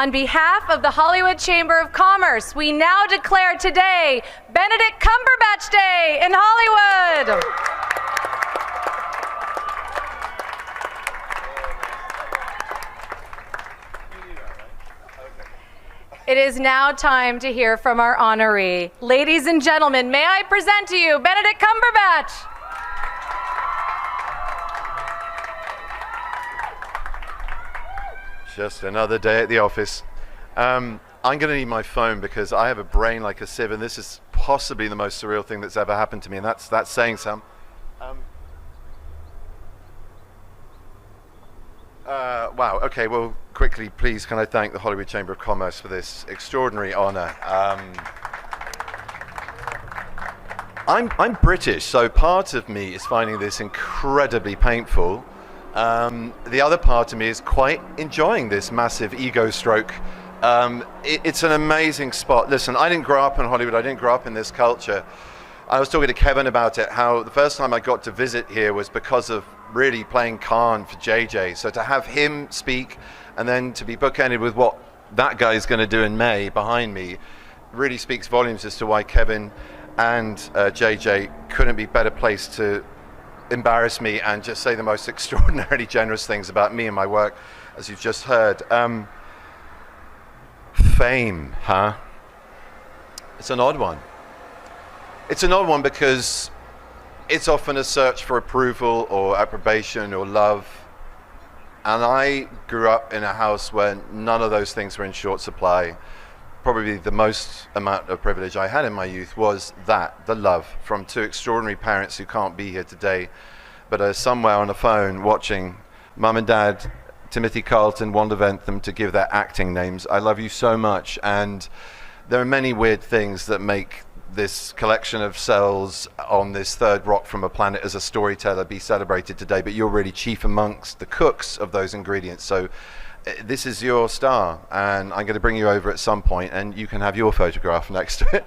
On behalf of the Hollwood Chamber of Commerce, we now declare today Benedict Cumberbatch Day in Hollywood. It is now time to hear from our honoree. Ladies and gentlemen, may I present to you Benedict Cumberbatch. Just another day at the office. I'm going to need my phone because I have a brain like a sieve, and this is possibly the most surreal thing that's ever happened to me, and that's saying some. Wow, okay, well, quickly, please, can I thank the Hollwood Chamber of Commerce for this extraordinary honor. I'm British, so part of me is finding this incredibly painful. The other part of me is quite enjoying this massive ego stroke. It's an amazing spot. Listen, I didn't grow up in Hollywood. I didn't grow up in this culture. I was talking to Kevin about it, how the first time I got to visit here was because of really playing Khan for JJ. So to have him speak and then to be bookended with what that guy is going to do in May behind me really speaks volumes as to why Kevin and JJ couldn't be better placed to embarrass me and just say the most extraordinarily generous things about me and my work, as you've just heard. Fame, huh? It's an odd one. It's an odd one because it's often a search for approval or approbation or love. And I grew up in a house where none of those things were in short supply. Probably the most amount of privilege I had in my youth was that, the love from two extraordinary parents who can't be here today, but are somewhere on a phone watching. Mum and Dad, Timothy Carlton, Wanda Ventham, to give their acting names. I love you so much. And there are many weird things that make this collection of cells on this third rock from a planet as a storyteller be celebrated today, but you're really chief amongst the cooks of those ingredients. So this is your star, and I'm going to bring you over at some point, and you can have your photograph next to it.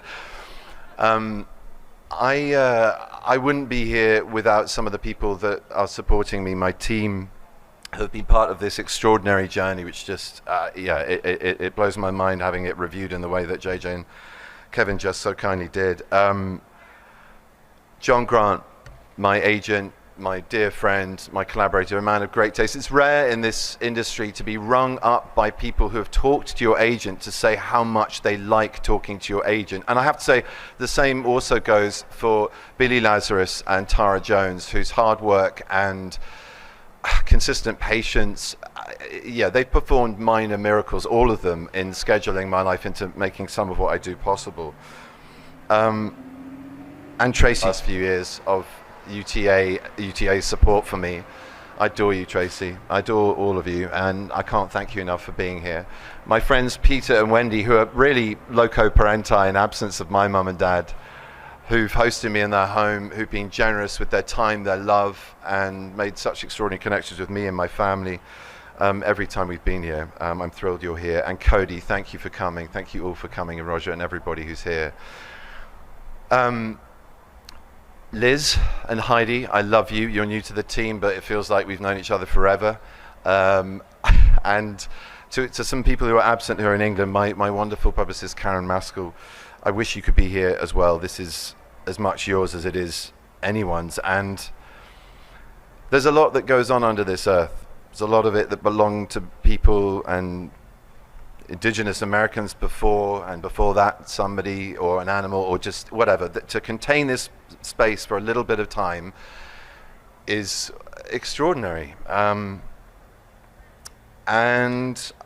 I wouldn't be here without some of the people that are supporting me, my team, who have been part of this extraordinary journey, which just, it blows my mind having it reviewed in the way that JJ and Kevin just so kindly did. John Grant, my agent, my dear friend, my collaborator, a man of great taste. It's rare in this industry to be rung up by people who have talked to your agent to say how much they like talking to your agent. And I have to say, the same also goes for Billy Lazarus and Tara Jones, whose hard work and consistent patience, they've performed minor miracles, all of them, in scheduling my life into making some of what I do possible. And Tracy, last few years of UTA support for me. I adore you, Tracy. I adore all of you, and I can't thank you enough for being here. My friends Peter and Wendy, who are really loco parenti in absence of my mum and dad, who've hosted me in their home, who've been generous with their time, their love, and made such extraordinary connections with me and my family every time we've been here. I'm thrilled you're here. And Cody, thank you for coming. Thank you all for coming, and Roger and everybody who's here. Liz and Heidi, I love you. You're new to the team, but it feels like we've known each other forever. And to some people who are absent who are in England, my wonderful publicist Karen Maskell, I wish you could be here as well. This is as much yours as it is anyone's. And there's a lot that goes on under this earth. There's a lot of it that belonged to people and indigenous Americans before, and before that somebody or an animal or just whatever. To contain this space for a little bit of time is extraordinary. And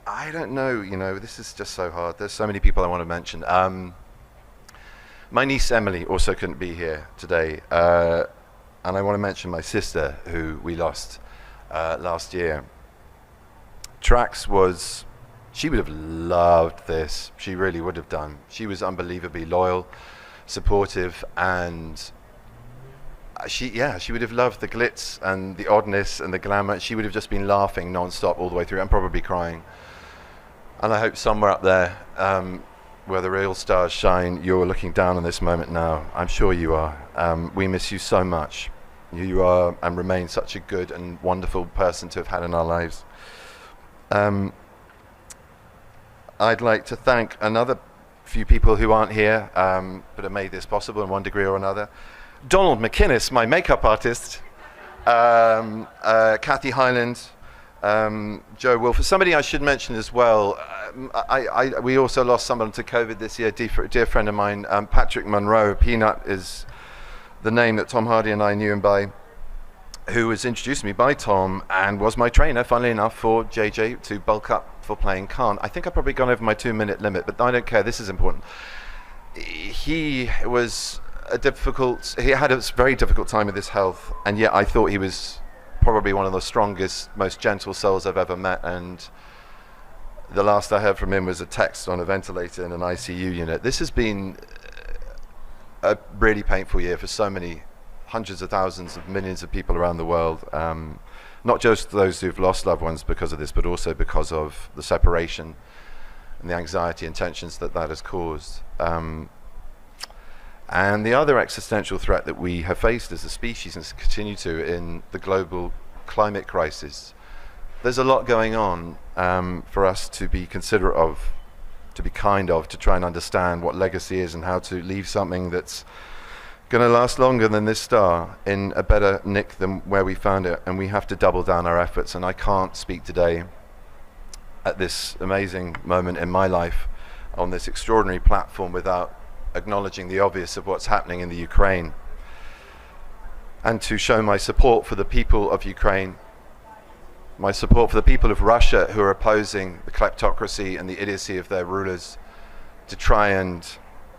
I don't know, this is just so hard. There's so many people I want to mention. My niece Emily also couldn't be here today. And I want to mention my sister, who we lost last year. Trax she would have loved this. She really would have done. She was unbelievably loyal, supportive, and she would have loved the glitz and the oddness and the glamour. She would have just been laughing non-stop all the way through and probably crying. And I hope somewhere up there, where the real stars shine, you're looking down on this moment now. I'm sure you are. We miss you so much. You are and remain such a good and wonderful person to have had in our lives. I'd like to thank another few people who aren't here, but have made this possible in one degree or another. Donald McInnes, my makeup artist, Kathy Hyland, Joe Wolf. Somebody I should mention as well, we also lost someone to COVID this year, dear friend of mine, Patrick Monroe. Peanut is the name that Tom Hardy and I knew him by, who was introduced to me by Tom and was my trainer, funnily enough, for JJ to bulk up for playing Khan. I think I've probably gone over my 2-minute limit, but I don't care, this is important. He had a very difficult time with his health, and yet I thought he was probably one of the strongest, most gentle souls I've ever met, and the last I heard from him was a text on a ventilator in an ICU unit. This has been a really painful year for so many hundreds of thousands of millions of people around the world, not just those who've lost loved ones because of this, but also because of the separation and the anxiety and tensions that has caused. And the other existential threat that we have faced as a species and continue to in the global climate crisis. There's a lot going on for us to be considerate of, to be kind of, to try and understand what legacy is and how to leave something that's going to last longer than this star in a better nick than where we found it. And we have to double down our efforts. And I can't speak today at this amazing moment in my life on this extraordinary platform without acknowledging the obvious of what's happening in the Ukraine, and to show my support for the people of Ukraine, my support for the people of Russia who are opposing the kleptocracy and the idiocy of their rulers to try and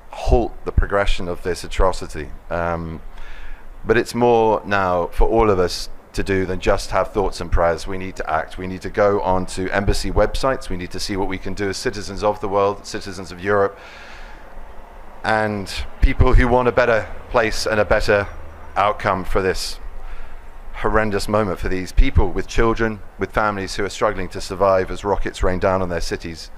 halt the progression of this atrocity. But it's more now for all of us to do than just have thoughts and prayers. We need to act. We need to go onto embassy websites. We need to see what we can do as citizens of the world, citizens of Europe, and people who want a better place and a better outcome for this horrendous moment for these people with children, with families who are struggling to survive as rockets rain down on their cities.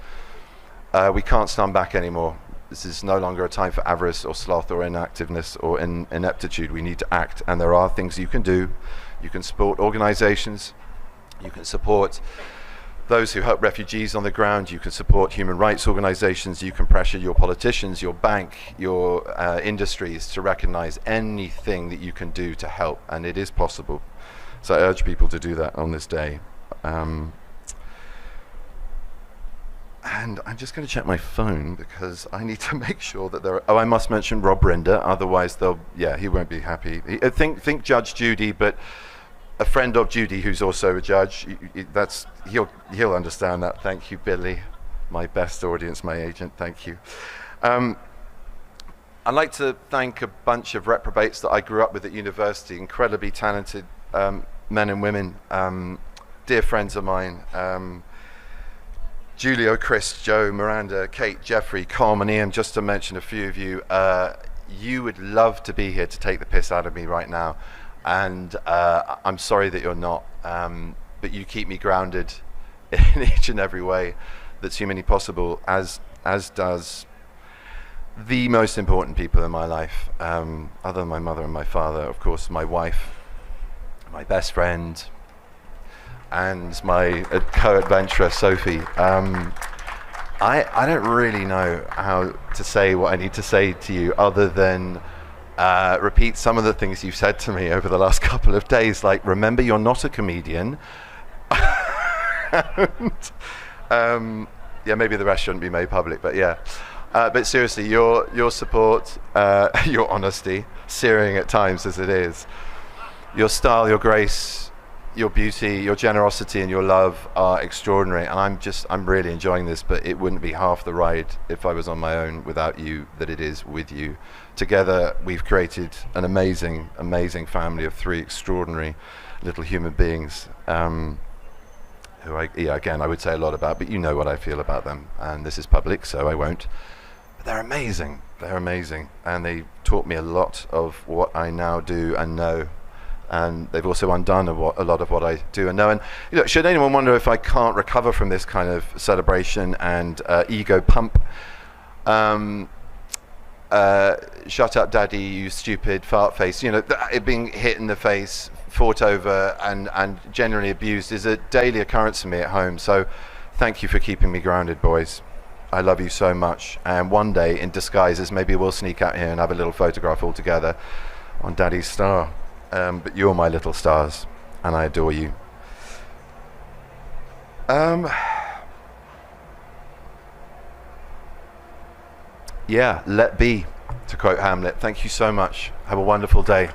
We can't stand back anymore. This is no longer a time for avarice or sloth or inactiveness or ineptitude. We need to act, and there are things you can do. You can support organizations, you can support those who help refugees on the ground, you can support human rights organizations, you can pressure your politicians, your bank, your industries to recognize anything that you can do to help, and it is possible. So I urge people to do that on this day. And I'm just going to check my phone because I need to make sure that there are, I must mention Rob Rinder, otherwise he won't be happy. Think Judge Judy, but a friend of Judy who's also a judge. He'll understand that. Thank you, Billy, my best audience, my agent. Thank you. I'd like to thank a bunch of reprobates that I grew up with at university, incredibly talented men and women, dear friends of mine. Julio, Chris, Joe, Miranda, Kate, Jeffrey, Colm and Ian, just to mention a few of you. You would love to be here to take the piss out of me right now. And I'm sorry that you're not, but you keep me grounded in each and every way that's humanly possible, as does the most important people in my life, other than my mother and my father, of course, my wife, my best friend, and my co-adventurer, Sophie. I don't really know how to say what I need to say to you other than repeat some of the things you've said to me over the last couple of days, like, remember, you're not a comedian. And, maybe the rest shouldn't be made public, but yeah. But seriously, your support, your honesty, searing at times as it is, your style, your grace, your beauty, your generosity and your love are extraordinary, and I'm really enjoying this, but it wouldn't be half the ride if I was on my own without you that it is with you. Together we've created an amazing, amazing family of 3 extraordinary little human beings, who I would say a lot about, but you know what I feel about them, and this is public, so I won't. But they're amazing, and they taught me a lot of what I now do and know. And they've also undone a lot of what I do and know. And should anyone wonder if I can't recover from this kind of celebration and ego pump, shut up daddy, you stupid fart face, it being hit in the face, fought over and generally abused is a daily occurrence for me at home. So thank you for keeping me grounded, boys. I love you so much. And one day, in disguises, maybe we'll sneak out here and have a little photograph all together on Daddy's star. But you're my little stars, and I adore you. Yeah, let be, to quote Hamlet. Thank you so much. Have a wonderful day.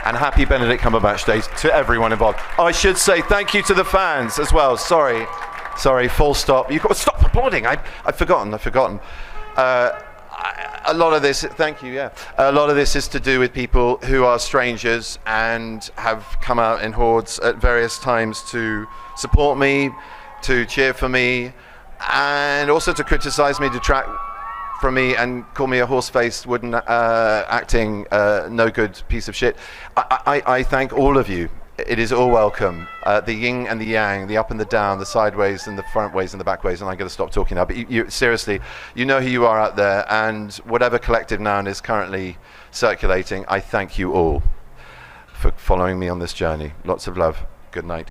And happy Benedict Cumberbatch Day to everyone involved. Oh, I should say thank you to the fans as well. Sorry, full stop. You got to stop applauding. I've forgotten. A lot of this, thank you, yeah. A lot of this is to do with people who are strangers and have come out in hordes at various times to support me, to cheer for me, and also to criticize me, detract from me, and call me a horse-faced, wooden acting, no good piece of shit. I thank all of you. It is all welcome. The yin and the yang, the up and the down, the sideways and the front ways and the back ways, and I'm going to stop talking now. But you seriously, you know who you are out there, and whatever collective noun is currently circulating, I thank you all for following me on this journey. Lots of love. Good night.